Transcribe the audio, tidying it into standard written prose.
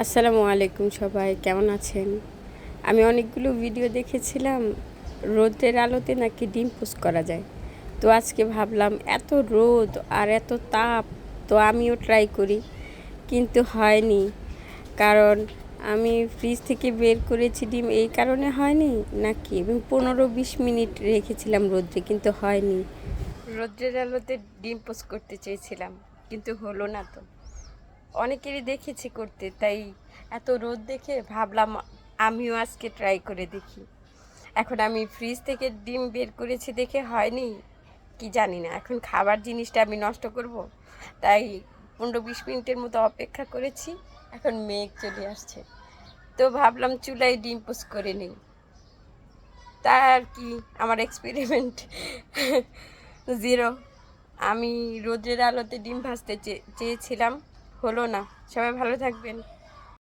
আসসালামু আলাইকুম, সবাই কেমন আছেন? আমি অনেকগুলো ভিডিও দেখেছিলাম রোদের আলোতে নাকি ডিম পোস্ট করা যায়। তো আজকে ভাবলাম এত রোদ আর এত তাপ, তো আমিও ট্রাই করি, কিন্তু হয়নি। কারণ আমি ফ্রিজ থেকে বের করেছি ডিম, এই কারণে হয়নি নাকি এবং 15-20 মিনিট রেখেছিলাম রোদ্রে, কিন্তু হয়নি। রোদ্রের আলোতে ডিম পোস্ট করতে চেয়েছিলাম, কিন্তু হলো না। তো অনেকেরই দেখেছি করতে, তাই এত রোদ দেখে ভাবলাম আমিও আজকে ট্রাই করে দেখি। এখন আমি ফ্রিজ থেকে ডিম বের করেছি দেখে হয়নি কি জানি না, এখন খাবার জিনিসটা আমি নষ্ট করব, তাই 15-20 মিনিটের মতো অপেক্ষা করেছি। এখন মেঘ চলে আসছে, তো ভাবলাম চুলায় ডিম পোস্ট করে নিই। তা আর কি, আমার এক্সপেরিমেন্ট জিরো। আমি রোদের আলোতে ডিম ভাজতে চেয়েছিলাম, হলো না। সবাই ভালো থাকবেন।